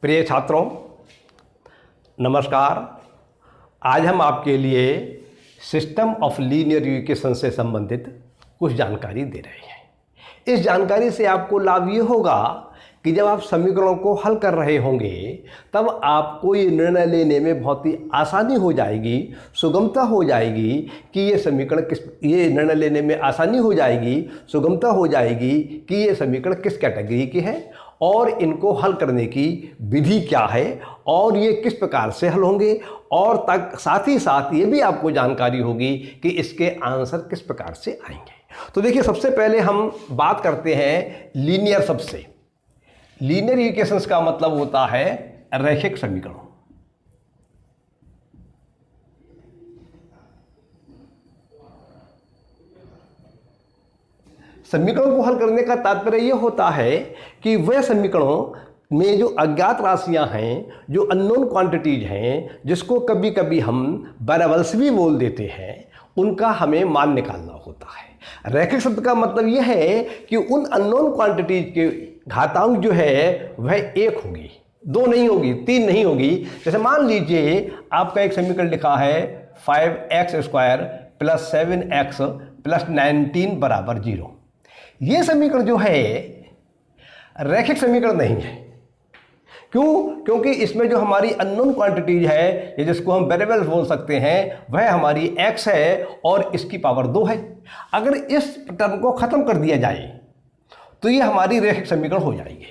प्रिय छात्रों, नमस्कार। आज हम आपके लिए सिस्टम ऑफ लीनियर इक्वेशन से संबंधित कुछ जानकारी दे रहे हैं। इस जानकारी से आपको लाभ ये होगा कि जब आप समीकरणों को हल कर रहे होंगे तब आपको ये निर्णय लेने में बहुत ही आसानी हो जाएगी, सुगमता हो जाएगी कि ये निर्णय लेने में आसानी हो जाएगी, सुगमता हो जाएगी कि ये समीकरण किस कैटेगरी के हैं और इनको हल करने की विधि क्या है और ये किस प्रकार से हल होंगे, और साथ ही साथ ये भी आपको जानकारी होगी कि इसके आंसर किस प्रकार से आएंगे। तो देखिए, सबसे पहले हम बात करते हैं लीनियर सब से। लीनियर इक्वेशंस का मतलब होता है रैखिक समीकरण। समीकरणों को हल करने का तात्पर्य यह होता है कि वह समीकरणों में जो अज्ञात राशियां हैं, जो अननोन क्वांटिटीज हैं, जिसको कभी कभी हम वेरिएबल्स भी बोल देते हैं, उनका हमें मान निकालना होता है। रैखिक शब्द का मतलब यह है कि उन अननोन क्वांटिटीज के घातांक जो है वह 1 होगी, 2 नहीं होगी, 3 नहीं होगी। जैसे मान लीजिए आपका एक समीकरण लिखा है 5x² + 7x + 19 = 0। ये समीकरण जो है रैखिक समीकरण नहीं है। क्यों? क्योंकि इसमें जो हमारी अननोन क्वांटिटीज है, ये जिसको हम वेरिएबल्स बोल सकते हैं, वह हमारी x है और इसकी पावर 2 है। अगर इस टर्म को खत्म कर दिया जाए तो ये हमारी रैखिक समीकरण हो जाएगी।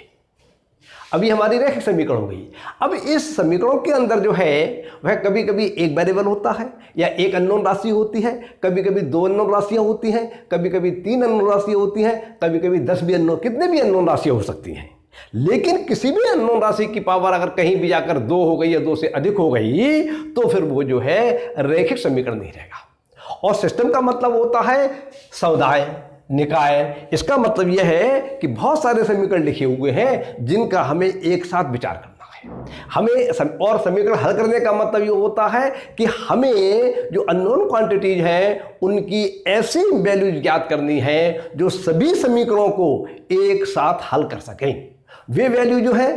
अब ये हमारी रैखिक समीकरण हो गई। अब इस समीकरणों के अंदर जो है वह कभी कभी एक वेरिएबल होता है या एक अननोन राशि होती है, कभी कभी 2 अननोन राशियां होती हैं, कभी कभी 3 अननोन राशियां होती हैं, कभी कभी 10 भी अननोन, कितने भी अननोन राशियां हो सकती हैं। लेकिन किसी भी अननोन राशि की पावर अगर कहीं भी जाकर 2 हो गई या 2 से अधिक हो गई तो फिर वो जो है रैखिक समीकरण नहीं रहेगा। और सिस्टम का मतलब होता है समुदाय, निकाय। इसका मतलब यह है कि बहुत सारे समीकरण लिखे हुए हैं जिनका हमें एक साथ विचार करना है। और समीकरण हल करने का मतलब ये होता है कि हमें जो अननोन क्वांटिटीज हैं उनकी ऐसी वैल्यूज ज्ञात करनी है जो सभी समीकरणों को एक साथ हल कर सकें। वे वैल्यू जो है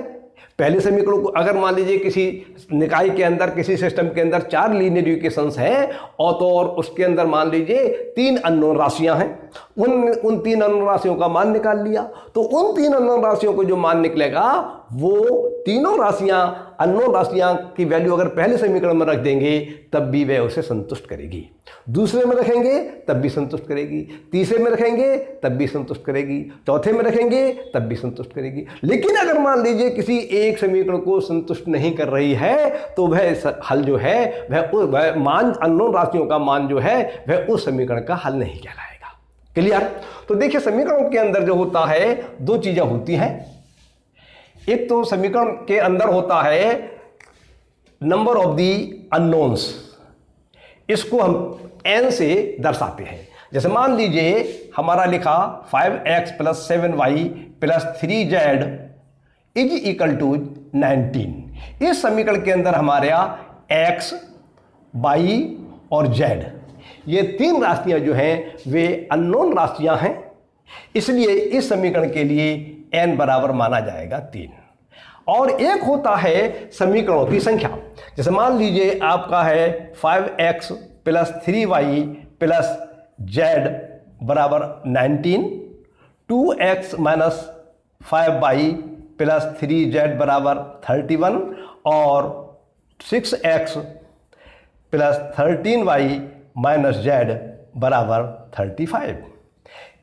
पहले समीकरणों को, अगर मान लीजिए किसी निकाय के अंदर, किसी सिस्टम के अंदर 4 लीनियर इक्वेशंस हैं और उसके अंदर मान लीजिए 3 अननोन राशियां हैं, उन 3 अननोन राशियों का मान निकाल लिया, तो उन 3 अननोन राशियों को जो मान निकलेगा वो तीनों राशियां, अननोन राशियां की वैल्यू अगर पहले समीकरण में रख देंगे तब भी वह उसे संतुष्ट करेगी, दूसरे में रखेंगे तब भी संतुष्ट करेगी, तीसरे में रखेंगे तब भी संतुष्ट करेगी, चौथे में रखेंगे तब भी संतुष्ट करेगी। लेकिन अगर मान लीजिए किसी एक समीकरण को संतुष्ट नहीं कर रही है तो वह हल जो है वह मान, अननोन राशियों का मान जो है वह उस समीकरण का हल नहीं कहलाएगा। क्लियर? तो देखिए, समीकरणों के अंदर जो होता है 2 चीजें होती हैं। एक तो समीकरण के अंदर होता है नंबर ऑफ दी अननोन्स, इसको हम n से दर्शाते हैं। जैसे मान लीजिए हमारा लिखा 5x + 7y + 3z = 19। इस समीकरण के अंदर हमारे x, y और z, ये 3 राशियां जो हैं वे अननोन राशियां हैं, इसलिए इस समीकरण के लिए n बराबर माना जाएगा 3। और एक होता है समीकरणों की संख्या। जैसे मान लीजिए आपका है 5x + 3y + z = 19, 2x - 5y + 3z = 31 और 6x + 13y - z = 35।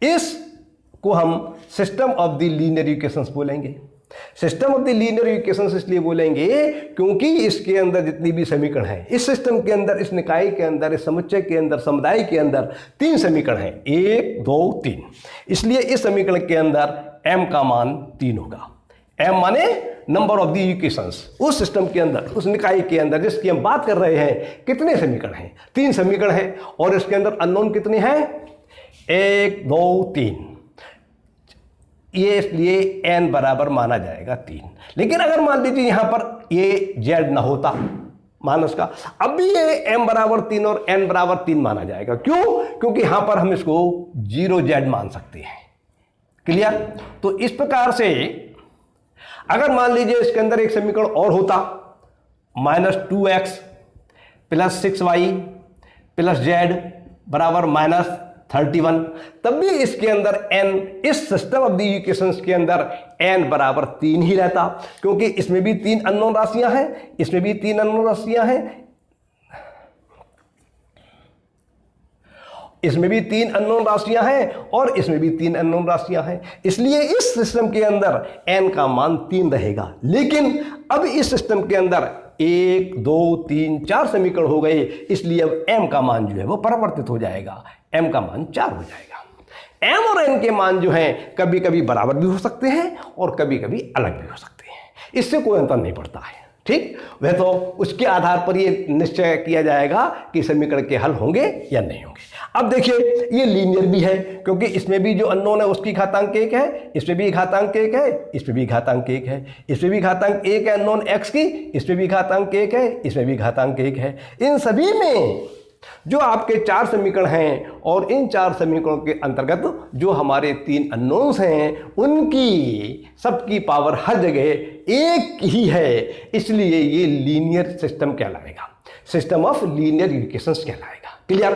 इसको हम system of the linear equations बोलेंगे। System of the linear equations इसलिए बोलेंगे क्योंकि इसके अंदर जितनी भी समीकरण हैं, इस सिस्टम के अंदर, इस निकाय के अंदर, इस समुच्चय के अंदर, समुदाय के अंदर 3 समीकरण हैं, 1, 2, 3। इसलिए इस समीकरण के अंदर m का मान 3 होगा। m माने नंबर ऑफ द इक्वेशंस। उस सिस्टम के अंदर, उस निकाय के अंदर जिसकी हम बात कर रहे हैं, कितने समीकरण हैं? 3 समीकरण हैं और इसके अंदर अननोन कितने हैं? 1, 2, 3। ये इसलिए n बराबर माना जाएगा 3। लेकिन अगर मान लीजिए यहां पर ये z ना होता मान उसका, अब भी ये m बराबर 3 और n बराबर 3 माना जाएगा। क्यों? क्योंकि यहां पर हम इसको 0z मान सकते हैं। क्लियर? तो इस प्रकार से अगर मान लीजिए इसके अंदर एक समीकरण और होता, -2x + 6y + z बराबर -31, तब भी इसके अंदर n, इस सिस्टम ऑफ द इक्वेशंस के अंदर n बराबर 3 ही रहता, क्योंकि इसमें भी 3 अननोन राशियां हैं, इसमें भी 3 अननोन राशियां हैं, इसमें भी 3 अननोन राशियां हैं और इसमें भी 3 अननोन राशियां हैं। इसलिए इस सिस्टम के अंदर n का मान 3 रहेगा। लेकिन अब इस सिस्टम के अंदर 1, 2, 3, 4 समीकरण हो गए, इसलिए अब m का मान जो है वो परिवर्तित हो जाएगा, m का मान 4 हो जाएगा। m और n के मान जो हैं कभी कभी बराबर भी हो सकते हैं और कभी कभी अलग भी हो सकते हैं, इससे कोई अंतर नहीं पड़ता है। ठीक, वह तो उसके आधार पर ये निश्चय किया जाएगा कि समीकरण के हल होंगे या नहीं होंगे। अब देखिए ये लीनियर भी है, क्योंकि इसमें भी जो अननोन है उसकी घातांक 1 है, इसमें भी घातांक 1 है, इसमें भी घातांक 1 है, इसमें भी घातांक 1 है अननोन x की, इसमें भी घातांक 1 है, इसमें भी घातांक 1 है। इन सभी में जो आपके 4 समीकरण हैं और इन 4 समीकरणों के अंतर्गत जो हमारे 3 अननोन्स हैं उनकी सबकी पावर हर जगह एक ही है, इसलिए ये लीनियर सिस्टम कहलाएगा, सिस्टम ऑफ लीनियर इक्वेशंस कहलाएगा। क्लियर?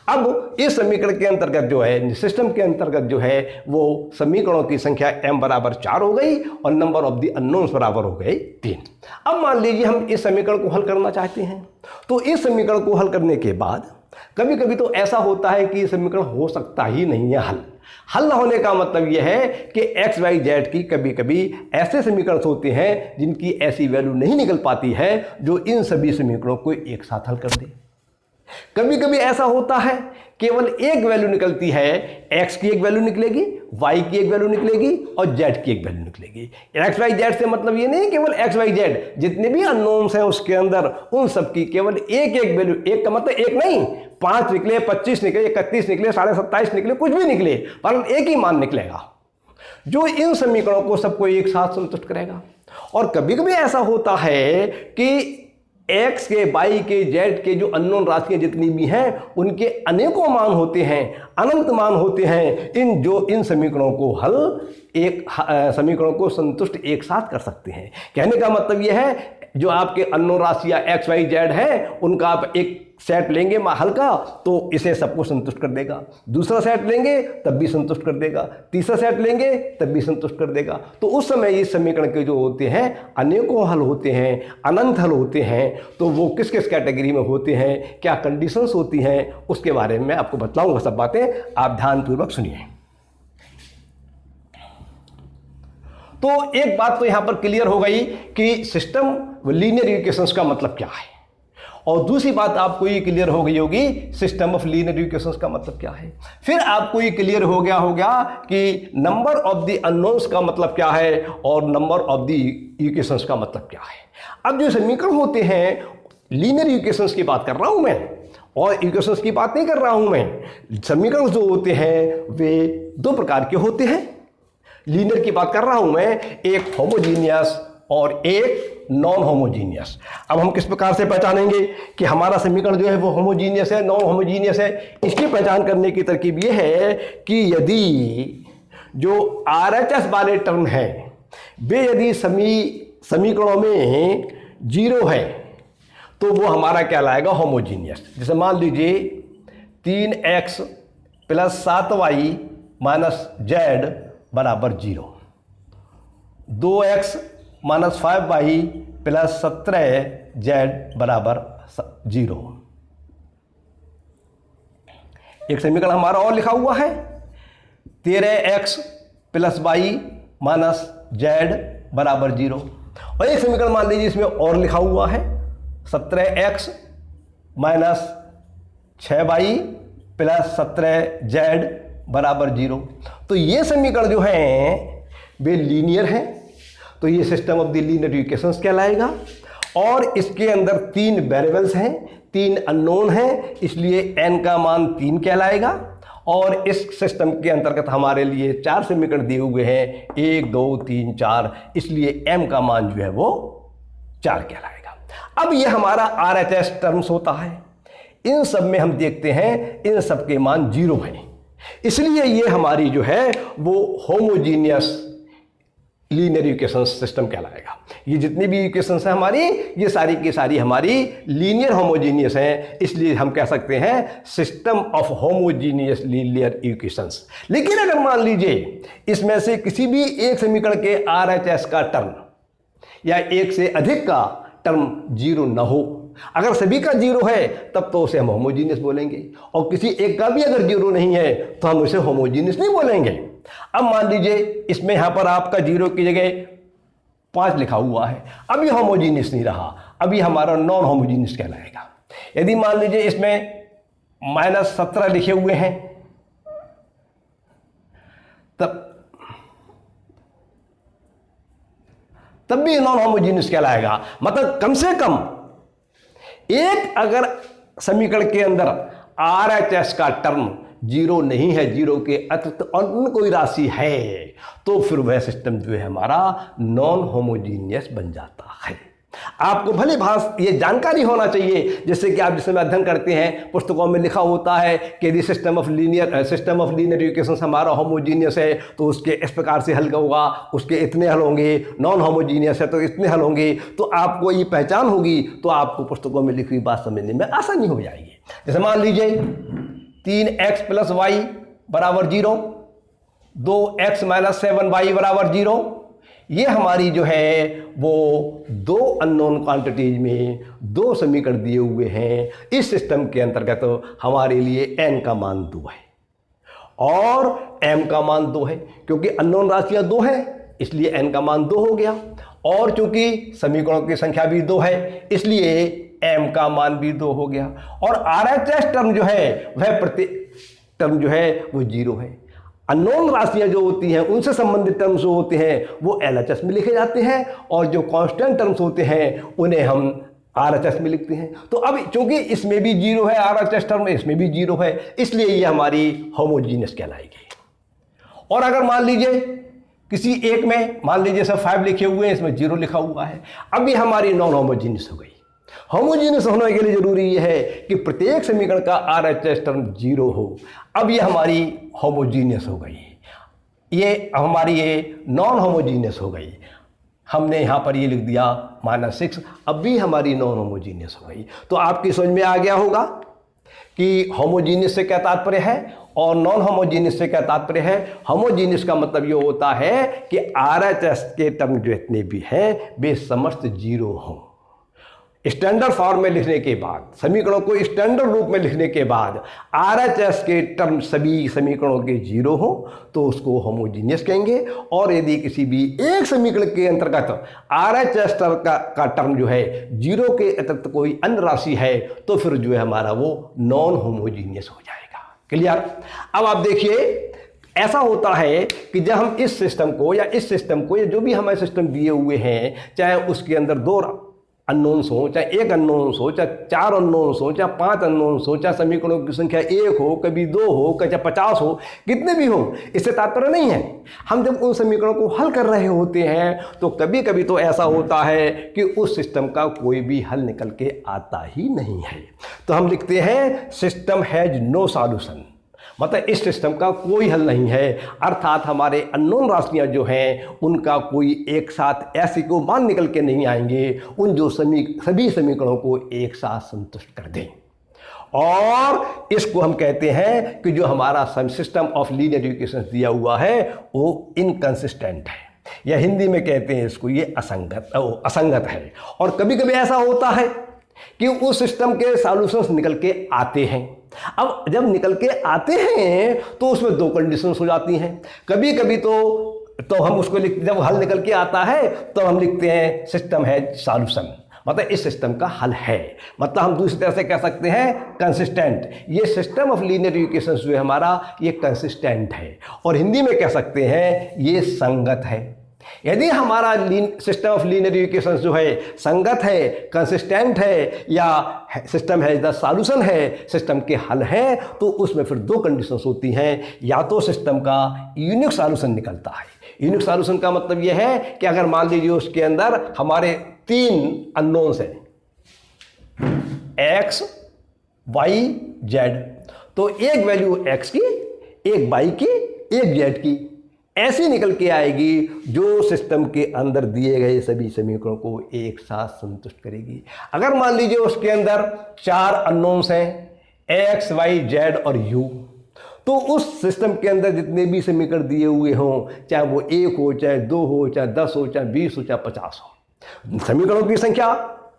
अब इस समीकरण के अंतर्गत जो है, सिस्टम के अंतर्गत जो है वो समीकरणों की संख्या m बराबर 4 हो गई और नंबर ऑफ द अननोन्स बराबर हो गए 3। अब मान लीजिए हम इस समीकरण को हल करना चाहते हैं, तो इस समीकरण को हल करने के बाद कभी कभी तो ऐसा होता है कि समीकरण हो सकता ही नहीं है हल ना होने का मतलब यह है कि एक्स वाई जेड की कभी कभी ऐसे समीकरण होते हैं जिनकी ऐसी वैल्यू नहीं निकल पाती है जो इन सभी समीकरणों को एक साथ हल कर दे। कभी कभी ऐसा होता है केवल एक वैल्यू निकलती है, x की एक वैल्यू निकलेगी, y की एक वैल्यू निकलेगी और z की एक वैल्यू निकलेगी। x y z से मतलब ये नहीं केवल x y z, जितने भी अननोन्स हैं उसके अंदर उन सब की केवल एक एक वैल्यू, एक का मतलब एक नहीं, 5 निकले, 25 निकले, 31 निकले, 27.5 निकले, कुछ भी निकले, पर एक ही मान निकलेगा जो इन समीकरणों को सबको एक साथ संतुष्ट करेगा। और कभी कभी ऐसा होता है कि x के, y के, z के जो अननोन राशियां जितनी भी हैं उनके अनेकों मान होते हैं, अनंत मान होते हैं, इन समीकरणों को हल समीकरणों को संतुष्ट एक साथ कर सकते हैं। कहने का मतलब यह है जो आपके अननोन राशियां x y z है उनका आप एक सेट लेंगे हल का तो इसे सबको संतुष्ट कर देगा, दूसरा सेट लेंगे तब भी संतुष्ट कर देगा, तीसरा सेट लेंगे तब भी संतुष्ट कर देगा। तो उस समय इस समीकरण के जो होते हैं अनेकों हल होते हैं, अनंत हल होते हैं, तो वो किस किस कैटेगरी में होते हैं, क्या कंडीशंस होती हैं, उसके बारे में आपको बतलाऊंगा। सब बातें आप ध्यानपूर्वक सुनिए। तो एक बात तो यहां पर क्लियर हो गई कि सिस्टम लीनियर इक्वेशंस का मतलब क्या है, और दूसरी बात आपको ये क्लियर हो गई होगी सिस्टम ऑफ लीनियर इक्वेशंस का मतलब क्या है। फिर आपको ये क्लियर हो गया होगा कि नंबर ऑफ द अननोन्स का मतलब क्या है और नंबर ऑफ द इक्वेशंस का मतलब क्या है। अब जो समीकरण होते हैं लीनियर इक्वेशंस की बात कर रहा हूं मैं, और इक्वेशंस की बात नहीं कर रहा हूं मैं। समीकरण जो होते हैं वे 2 प्रकार के होते हैं। लीनियर की बात कर रहा हूं मैं, एक होमोजीनियस और एक नॉन होमोजीनियस। अब हम किस प्रकार से पहचानेंगे कि हमारा समीकरण जो है वो होमोजीनियस है, नॉन होमोजीनियस है। इसकी पहचान करने की तरकीब ये है कि यदि जो RHS वाले टर्म हैं वे यदि समीकरणों में 0 है तो वो हमारा कहलाएगा होमोजीनियस। जैसे मान लीजिए 3x + 7y - z बराबर 0, 2x - 5y + 17z बराबर 0। एक समीकरण हमारा और लिखा हुआ है 13x + y - z बराबर 0। और एक समीकरण मान लीजिए इसमें और लिखा हुआ है 17x - 6y + 17z बराबर 0। तो ये समीकरण जो हैं वे लीनियर हैं, तो ये system of the linear equations कहलाएगा। और इसके अंदर 3 वेरिएबल्स हैं, 3 अननोन हैं, इसलिए n का मान 3 कहलाएगा। और इस सिस्टम के अंतर्गत हमारे लिए 4 समीकरण दिए हुए हैं, 1 2 3 4, इसलिए m का मान जो है वो 4 कहलाएगा। अब ये हमारा RHS टर्म्स होता है, इन सब में हम देखते हैं इन सब के मान 0 हैं, इसलिए ये हमारी जो है वो होमोजीनियस लीनियर इक्वेशन सिस्टम कहलाएगा। ये जितनी भी इक्वेशंस हैं हमारी, ये सारी की सारी हमारी लीनियर होमोजीनियस हैं, इसलिए हम कह सकते हैं system of homogeneous linear equations. लेकिन अगर मान लीजिए इसमें से किसी भी एक समीकरण के RHS का टर्म या एक से अधिक का टर्म जीरो न हो, अगर सभी का जीरो है तब तो उसे हम होमोजीनियस बोलेंगे, और किसी एक का भी अगर जीरो नहीं है तो हम उसे होमोजीनियस नहीं बोलेंगे। अब मान लीजिए इसमें यहां पर आपका जीरो की जगह 5 लिखा हुआ है, अभी होमोजीनियस नहीं रहा, अभी हमारा नॉन होमोजीनियस कहलाएगा। यदि मान लीजिए इसमें -17 लिखे हुए हैं तब भी नॉन होमोजीनियस कहलाएगा। मतलब कम से कम एक अगर समीकरण के अंदर RHS का टर्म जीरो नहीं है, जीरो के अतिरिक्त अन्य कोई राशि है, तो फिर वह सिस्टम जो है हमारा नॉन होमोजीनियस बन जाता है। आपको भली भांति ये जानकारी होना चाहिए, जैसे कि आप जिस समय अध्ययन करते हैं पुस्तकों में लिखा होता है कि यदि सिस्टम ऑफ लीनियर इक्वेशंस हमारा होमोजीनियस है तो उसके इस प्रकार से हल होगा, उसके इतने हल होंगे, नॉन होमोजीनियस है तो इतने हल होंगे, तो आपको ये पहचान होगी तो आपको पुस्तकों में लिखी हुई बात समझने में आसानी हो जाएगी। जैसे मान लीजिए 3x + y = 0, 2x - 7y = 0, ये हमारी जो है वो दो अननोन क्वांटिटीज में दो समीकरण दिए हुए हैं। इस सिस्टम के अंतर्गत तो हमारे लिए n का मान 2 है और m का मान 2 है, क्योंकि अननोन राशियां 2 हैं इसलिए n का मान 2 हो गया, और चूंकि समीकरणों की संख्या भी 2 है इसलिए m का मान भी 2 हो गया। और RHS टर्म जो है वह प्रत्येक टर्म जो है वो 0 है। अननोन राशियां जो होती हैं उनसे संबंधित टर्म्स जो होते हैं वो LHS में लिखे जाते हैं, और जो कांस्टेंट टर्म्स होते हैं उन्हें हम RHS में लिखते हैं। तो अब चूंकि इसमें भी 0 है RHS टर्म, इसमें भी 0 है, इसलिए ये हमारी होमोजीनियस कहलाएगी। और अगर मान लीजिए किसी एक में मान लीजिए सब 5 लिखे हुए हैं, इसमें 0 लिखा हुआ है, अब ये हमारी नॉन होमोजीनियस हो गई। होमोजीनियस होने के लिए जरूरी यह है कि प्रत्येक समीकरण का RHS टर्म 0 हो। अब ये हमारी होमोजीनियस हो गई, ये हमारी ये नॉन होमोजीनियस हो गई। हमने यहाँ पर ये लिख दिया -6, अब भी हमारी नॉन होमोजीनियस हो गई। तो आपकी समझ में आ गया होगा कि होमोजीनियस से क्या तात्पर्य है और नॉन होमोजीनियस से क्या तात्पर्य है। होमोजीनियस का मतलब ये होता है कि RHS के टर्म जो इतने भी हैं वे समस्त 0 हों। स्टैंडर्ड फॉर्म में लिखने के बाद, समीकरणों को स्टैंडर्ड रूप में लिखने के बाद RHS के टर्म सभी समीकरणों के 0 हो तो उसको होमोजीनियस कहेंगे। और यदि किसी भी एक समीकरण के अंतर्गत RHS का टर्म जो है 0 के अतिरिक्त कोई अन्य राशि है तो फिर जो है हमारा वो नॉन होमोजीनियस हो जाएगा। क्लियर। अब आप देखिए ऐसा होता है कि जब हम इस सिस्टम को या जो भी हमारे सिस्टम दिए हुए हैं, चाहे उसके अंदर 2 अननोन्स हो, चाहे 1 अननोन्स हो, चाहे 4 अननोन्स हो, चाहे 5 अननोन्स हो, चाहे समीकरणों की संख्या 1 हो, कभी 2 हो, चाहे 50 हो, कितने भी हो, इससे तात्पर्य नहीं है। हम जब उन समीकरणों को हल कर रहे होते हैं तो कभी कभी तो ऐसा होता है कि उस सिस्टम का कोई भी हल निकल के आता ही नहीं है, तो हम लिखते हैं सिस्टम हैज नो सॉल्यूशन, मतलब इस सिस्टम का कोई हल नहीं है। अर्थात हमारे अननोन राशियां जो हैं उनका कोई एक साथ ऐसे को मान निकल के नहीं आएंगे उन जो सभी समीकरणों को एक साथ संतुष्ट कर दें। और इसको हम कहते हैं कि जो हमारा सिस्टम ऑफ लीनियर इक्वेशंस दिया हुआ है वो इनकंसिस्टेंट है, या हिंदी में कहते हैं इसको ये असंगत है। और कभी कभी ऐसा होता है कि उस सिस्टम के सॉल्यूशंस निकल के आते हैं। अब जब निकल के आते हैं तो उसमें 2 कंडीशंस हो जाती हैं। कभी कभी तो हम उसको जब हल निकल के आता है तो हम लिखते हैं सिस्टम है सॉल्यूशन, मतलब इस सिस्टम का हल है, मतलब हम दूसरी तरह से कह सकते हैं कंसिस्टेंट। ये सिस्टम ऑफ लीनियर इक्वेशंस जो है हमारा ये कंसिस्टेंट है, और हिंदी में कह सकते हैं ये संगत है। यदि हमारा सिस्टम ऑफ लीनियर इक्वेशंस जो है संगत है, कंसिस्टेंट है, या सिस्टम है द सॉल्यूशन है, सिस्टम के हल है, तो उसमें फिर 2 कंडीशंस होती हैं। या तो सिस्टम का यूनिक सॉल्यूशन निकलता है। यूनिक सॉल्यूशन का मतलब यह है कि अगर मान लीजिए उसके अंदर हमारे 3 अननोन्स हैं x, y, z, तो एक वैल्यू x की, एक y की, एक z की, ऐसी निकल के आएगी जो सिस्टम के अंदर दिए गए सभी समीकरणों को एक साथ संतुष्ट करेगी। अगर मान लीजिए उसके अंदर 4 अननोन्स हैं, एक्स, वाई, जेड और यू, तो उस सिस्टम के अंदर जितने भी समीकरण दिए हुए हों, चाहे वो 1 हो, चाहे 2 हो, चाहे 10 हो, चाहे 20 हो, चाहे 50 हो, समीकरणों की संख्या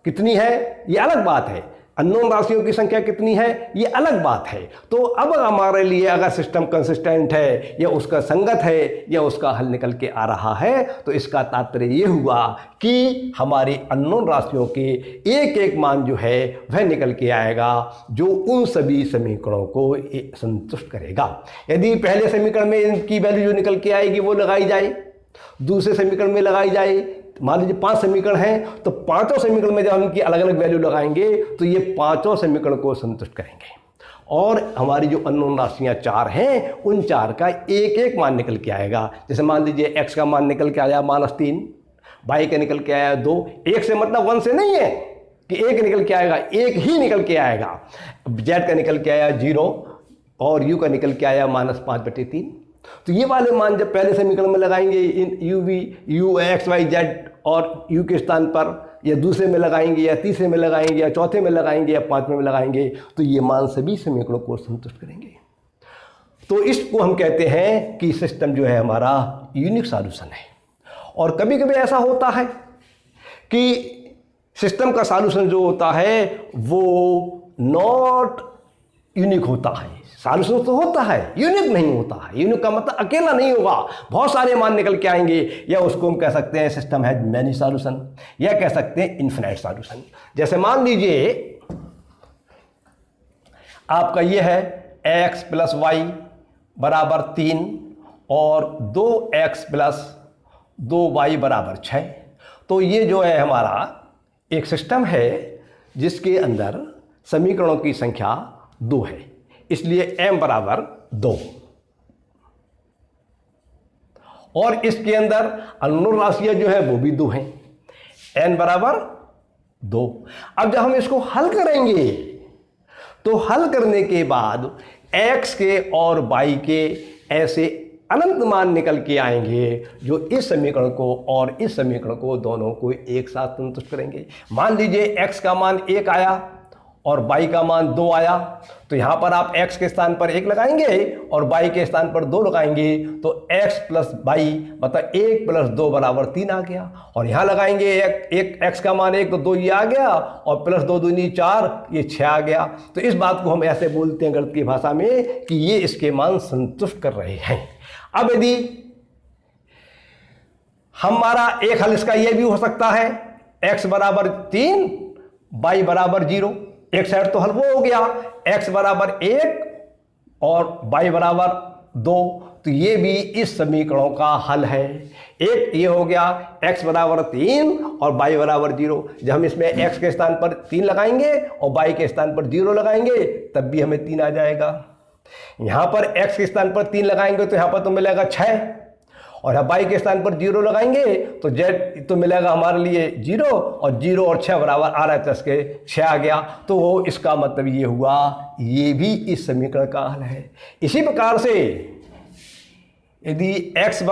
कितनी है ये अलग बात है, अननोन राशियों की संख्या कितनी है ये अलग बात है। तो अब हमारे लिए अगर सिस्टम कंसिस्टेंट है या उसका संगत है या उसका हल निकल के आ रहा है, तो इसका तात्पर्य ये हुआ कि हमारी अननोन राशियों के एक एक मान जो है वह निकल के आएगा जो उन सभी समीकरणों को संतुष्ट करेगा। यदि पहले समीकरण में इनकी वैल्यू जो निकल के आएगी वो लगाई जाए, दूसरे समीकरण में लगाई जाए, मान लीजिए 5 समीकरण हैं, तो पांचों समीकरण में जब हम इनकी अलग अलग वैल्यू लगाएंगे तो ये पांचों समीकरण को संतुष्ट करेंगे। और हमारी जो अननोन राशियां 4 हैं उन 4 का एक एक मान निकल के आएगा। जैसे मान लीजिए x का मान निकल के आया -3, y का निकल के आया 2, 1 से मतलब 1 से नहीं है कि 1 निकल के आएगा, 1 ही निकल के आएगा। z का निकल के आया 0 और u का निकल के आया -5/3। तो ये वाले मान जब पहले समीकरण में लगाएंगे इन u x y z और u के स्थान पर, या दूसरे में लगाएंगे या तीसरे में लगाएंगे या चौथे में लगाएंगे या 5वें में लगाएंगे, तो ये मान सभी समीकरणों को संतुष्ट करेंगे। तो इसको हम कहते हैं कि सिस्टम जो है हमारा यूनिक सॉल्यूशन है। और कभी कभी ऐसा होता है कि सिस्टम का सॉल्यूशन जो होता है वो नॉट यूनिक होता है। सॉल्यूशन तो होता है, यूनिक नहीं होता है। यूनिक का मतलब अकेला नहीं होगा, बहुत सारे मान निकल के आएंगे, या उसको हम कह सकते हैं सिस्टम हैज मैनी सॉल्यूशन, या कह सकते हैं इन्फिनाइट सॉल्यूशन। जैसे मान लीजिए आपका ये है x + y = 3 और 2x + 2y = 6। तो ये जो है हमारा एक सिस्टम है जिसके अंदर समीकरणों की संख्या 2 है, इसलिए m = 2। और इसके अंदर अननोन राशियां जो है वो भी 2 हैं, n = 2। अब जब हम इसको हल करेंगे तो हल करने के बाद x के और y के ऐसे अनंत मान निकल के आएंगे जो इस समीकरण को और इस समीकरण को दोनों को एक साथ संतुष्ट करेंगे। मान लीजिए x का मान 1 आया और y का मान 2 आया, तो यहाँ पर आप x के स्थान पर 1 लगाएंगे और y के स्थान पर 2 लगाएंगे, तो x + y मतलब 1 + 2 = 3 आ गया। और यहाँ लगाएंगे एक x का मान 1 तो 2 ये आ गया, और +2 × 2 = 4, ये 6 आ गया। तो इस बात को हम ऐसे बोलते हैं गणित की भाषा में कि ये इसके मान संतुष्ट कर रहे हैं। अब यदि हमारा एक हल इसका ये भी हो सकता है, x = 3 y = 0, एक साइड तो हल वो हो गया, x = 1 और y = 2, तो ये भी इस समीकरणों का हल है। एक ये हो गया x = 3 और y = 0। जब हम इसमें x के स्थान पर 3 लगाएंगे और y के स्थान पर 0 लगाएंगे तब भी हमें 3 आ जाएगा। यहाँ पर x के स्थान पर 3 लगाएंगे तो यहाँ पर तो मिलेगा 6, और y के स्थान पर 0 लगाएंगे तो z तो मिलेगा हमारे लिए 0, और 0 और 6 बराबर आ रहा है, 10 के 6 आ गया। तो वो इसका मतलब ये हुआ ये भी इस समीकरण का हल है। इसी प्रकार से यदि x =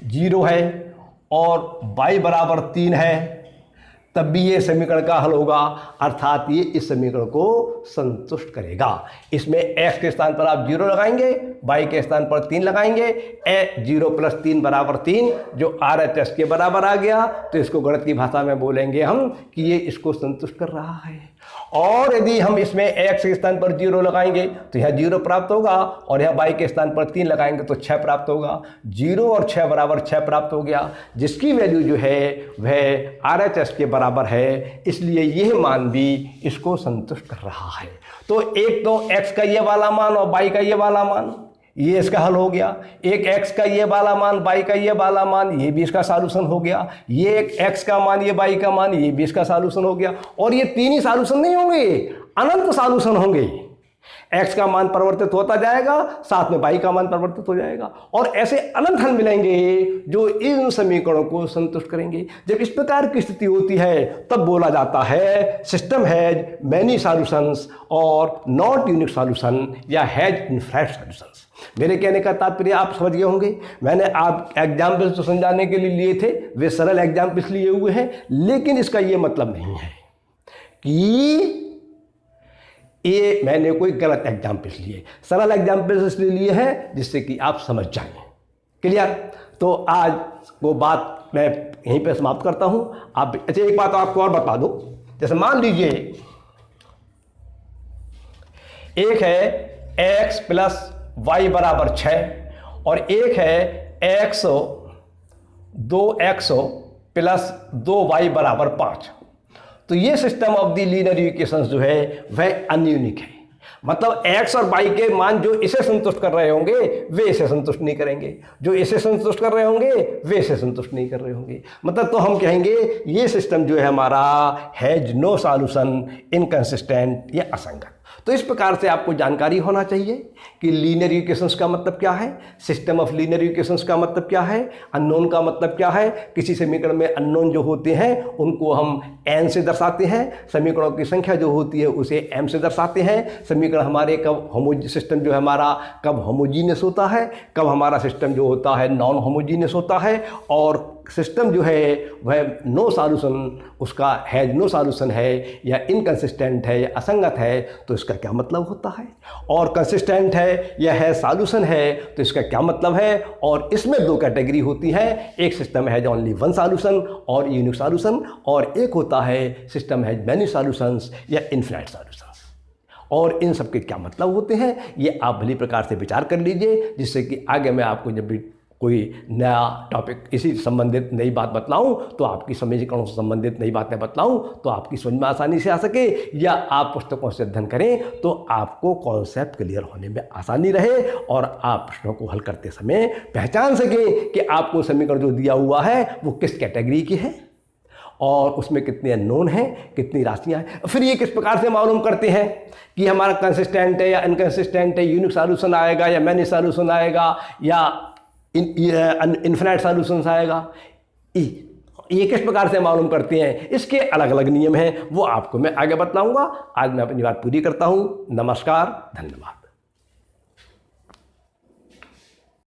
0 है और y = 3 है तब भी ये समीकरण का हल होगा, अर्थात ये इस समीकरण को संतुष्ट करेगा। इसमें x के स्थान पर आप 0 लगाएंगे, y के स्थान पर 3 लगाएंगे, 0 + 3 = 3 जो RHS के बराबर आ गया। तो इसको गणित की भाषा में बोलेंगे हम कि ये इसको संतुष्ट कर रहा है। और यदि हम इसमें x के स्थान पर 0 लगाएंगे तो यहाँ 0 प्राप्त होगा, और यहाँ y के स्थान पर 3 लगाएंगे तो 6 प्राप्त होगा। 0 और 6 = 6 प्राप्त हो गया, जिसकी वैल्यू जो है वह RHS के बराबर है, इसलिए यह मान भी इसको संतुष्ट कर रहा है। तो एक तो x का ये वाला मान और y का ये वाला मान, ये इसका हल हो गया। एक x का ये वाला मान, y का ये वाला मान, ये भी इसका सॉल्यूशन हो गया। ये एक x का मान, ये y का मान, ये भी इसका सॉल्यूशन हो गया। और ये 3 ही सॉल्यूशन नहीं होंगे, अनंत सॉल्यूशन होंगे। x का मान परिवर्तित होता जाएगा, साथ में y का मान परिवर्तित हो जाएगा, और ऐसे अनंत हल मिलेंगे जो इन समीकरणों को संतुष्ट करेंगे। जब इस प्रकार की स्थिति होती है तब बोला जाता है सिस्टम हैज मैनी सॉल्यूशंस और नॉट यूनिक सॉल्यूशन या हैज इनफाइनाइट सॉल्यूशंस। मेरे कहने का तात्पर्य आप समझ गए होंगे। मैंने आप एग्जाम्पल्स तो समझाने के लिए लिए थे, वे सरल एग्जाम्पल्स लिए हुए हैं, लेकिन इसका ये मतलब नहीं है कि ये मैंने कोई गलत एग्जाम्पल्स लिए। सरल एग्जाम्पल्स इसलिए लिए हैं जिससे कि आप समझ जाएं। क्लियर? तो आज वो बात मैं यहीं पे समाप्त करता हूं। आप अच्छा, एक बात आपको और बता दूं, जैसे मान लीजिए एक है x प्लस वाई बराबर 6 और एक है x 2x प्लस 2y बराबर 5। तो ये system of the linear equations जो है वह अनयूनिक है। मतलब x और y के मान जो इसे संतुष्ट कर रहे होंगे वे इसे संतुष्ट नहीं करेंगे, जो इसे संतुष्ट कर रहे होंगे वे इसे संतुष्ट नहीं कर रहे होंगे। मतलब तो हम कहेंगे ये सिस्टम जो है हमारा हैज नो सॉल्यूशन, इनकंसिस्टेंट या असंगत। तो इस प्रकार से आपको जानकारी होना चाहिए कि लीनियर इक्वेशंस का मतलब क्या है, सिस्टम ऑफ लीनियर इक्वेशंस का मतलब क्या है, अननोन का मतलब क्या है। किसी समीकरण में अननोन जो होते हैं उनको हम n से दर्शाते हैं, समीकरणों की संख्या जो होती है उसे m से दर्शाते हैं। समीकरण हमारे कब सिस्टम जो है हमारा कब होमोजीनियस होता है, कब हमारा सिस्टम जो होता है नॉन होमोजीनियस होता है, और सिस्टम जो है वह नो सॉल्यूशन, उसका हैज नो सॉल्यूशन है या इनकंसिस्टेंट है या असंगत है, तो इसका क्या मतलब होता है। और कंसिस्टेंट है या है सॉल्यूशन है तो इसका क्या मतलब है। और इसमें दो कैटेगरी होती है, एक system has only one solution और यूनिक सॉल्यूशन, और एक होता है सिस्टम हैज मैनी सॉल्यूशंस या इनफिनिट सॉल्यूशंस। और इन सब के क्या मतलब होते हैं ये आप भली प्रकार से विचार कर लीजिए, जिससे कि आगे मैं आपको जब भी कोई नया टॉपिक इसी संबंधित नई बात बतलाऊं तो आपकी समीकरणों से संबंधित नई बातें बतलाऊं तो आपकी समझ में आसानी से आ सके, या आप पुस्तकों से अध्ययन करें तो आपको कॉन्सेप्ट क्लियर होने में आसानी रहे और आप प्रश्नों को हल करते समय पहचान सकें कि आपको समीकरण जो दिया हुआ है वो किस कैटेगरी की है और उसमें कितने अननोन हैं, कितनी राशियां हैं। फिर ये किस प्रकार से मालूम करते हैं कि हमारा कंसिस्टेंट है या इनकंसिस्टेंट है, यूनिक सॉल्यूशन आएगा या मैनी सॉल्यूशन आएगा या इनफिनिट सॉल्यूशंस आएगा, ये किस प्रकार से मालूम करते हैं, इसके अलग अलग नियम हैं, वो आपको मैं आगे बतलाऊंगा। आज मैं अपनी बात पूरी करता हूं। नमस्कार, धन्यवाद।